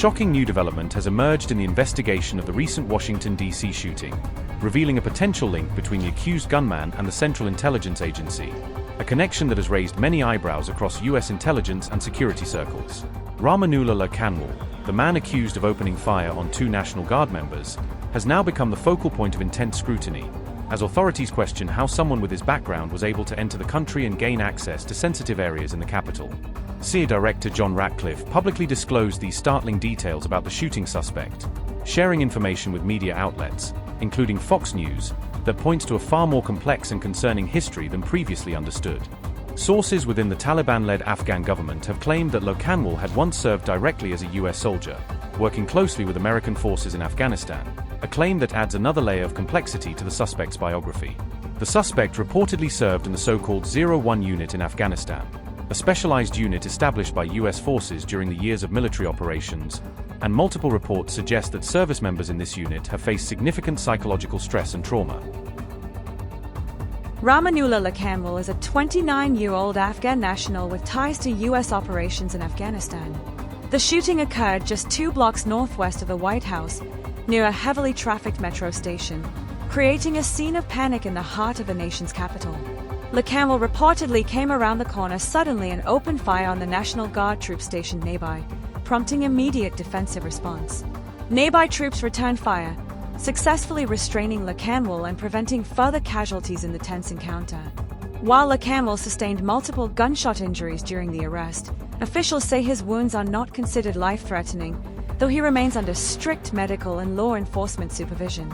shocking new development has emerged in the investigation of the recent Washington, D.C. shooting, revealing a potential link between the accused gunman and the Central Intelligence Agency, a connection that has raised many eyebrows across U.S. intelligence and security circles. Rahmanullah Lakanwal, the man accused of opening fire on 2 National Guard members, has now become the focal point of intense scrutiny, as authorities question how someone with his background was able to enter the country and gain access to sensitive areas in the capital. CIA Director John Ratcliffe publicly disclosed these startling details about the shooting suspect, sharing information with media outlets, including Fox News, that points to a far more complex and concerning history than previously understood. Sources within the Taliban-led Afghan government have claimed that Lakanwal had once served directly as a US soldier, working closely with American forces in Afghanistan, a claim that adds another layer of complexity to the suspect's biography. The suspect reportedly served in the so-called 01 unit in Afghanistan, a specialized unit established by US forces during the years of military operations, and multiple reports suggest that service members in this unit have faced significant psychological stress and trauma. Rahmanullah Lakanwal is a 29-year-old Afghan national with ties to US operations in Afghanistan. The shooting occurred just 2 blocks northwest of the White House, near a heavily trafficked metro station, creating a scene of panic in the heart of the nation's capital. Lakanwal reportedly came around the corner suddenly and opened fire on the National Guard troops stationed nearby, prompting immediate defensive response. Nearby troops returned fire, successfully restraining Lakanwal and preventing further casualties in the tense encounter. While Lakanwal sustained multiple gunshot injuries during the arrest, officials say his wounds are not considered life-threatening, though he remains under strict medical and law enforcement supervision.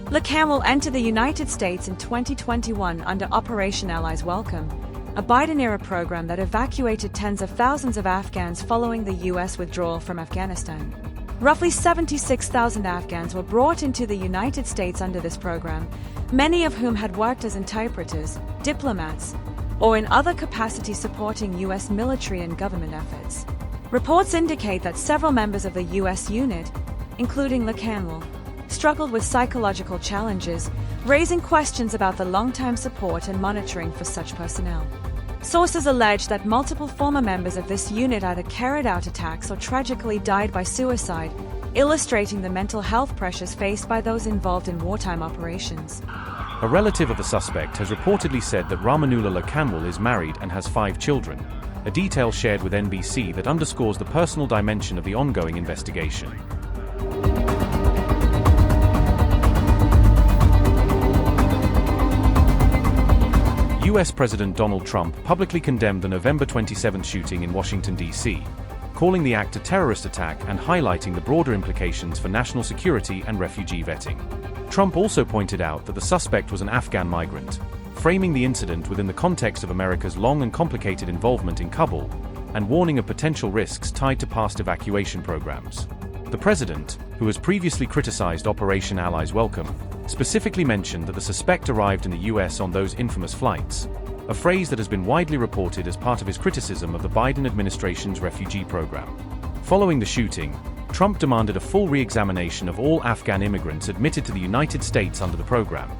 Lakanwal entered the United States in 2021 under Operation Allies Welcome, a Biden-era program that evacuated tens of thousands of Afghans following the U.S. withdrawal from Afghanistan. Roughly 76,000 Afghans were brought into the United States under this program, many of whom had worked as interpreters, diplomats, or in other capacities supporting U.S. military and government efforts. Reports indicate that several members of the U.S. unit, including Lakanwal, struggled with psychological challenges, raising questions about the long-term support and monitoring for such personnel. Sources allege that multiple former members of this unit either carried out attacks or tragically died by suicide, illustrating the mental health pressures faced by those involved in wartime operations. A relative of the suspect has reportedly said that Rahmanullah Lakanwal is married and has 5 children, a detail shared with NBC that underscores the personal dimension of the ongoing investigation. US President Donald Trump publicly condemned the November 27 shooting in Washington, D.C., calling the act a terrorist attack and highlighting the broader implications for national security and refugee vetting. Trump also pointed out that the suspect was an Afghan migrant, framing the incident within the context of America's long and complicated involvement in Kabul, and warning of potential risks tied to past evacuation programs. The president, who has previously criticized Operation Allies Welcome, specifically mentioned that the suspect arrived in the U.S. on those infamous flights, a phrase that has been widely reported as part of his criticism of the Biden administration's refugee program. Following the shooting, Trump demanded a full re-examination of all Afghan immigrants admitted to the United States under the program,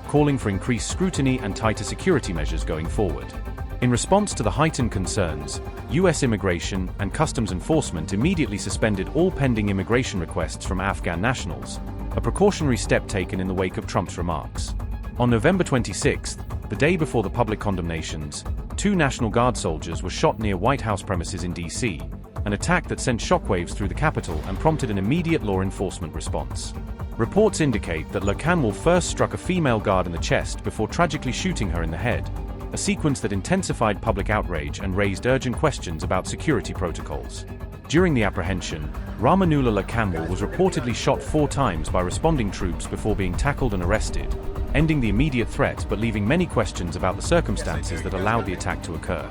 calling for increased scrutiny and tighter security measures going forward. In response to the heightened concerns, U.S. Immigration and Customs Enforcement immediately suspended all pending immigration requests from Afghan nationals, a precautionary step taken in the wake of Trump's remarks. On November 26, the day before the public condemnations, 2 National Guard soldiers were shot near White House premises in D.C., an attack that sent shockwaves through the Capitol and prompted an immediate law enforcement response. Reports indicate that Lakanwal first struck a female guard in the chest before tragically shooting her in the head, a sequence that intensified public outrage and raised urgent questions about security protocols. During the apprehension, Rahmanullah Lakanwal was reportedly shot 4 times by responding troops before being tackled and arrested, ending the immediate threat but leaving many questions about the circumstances that allowed the attack to occur.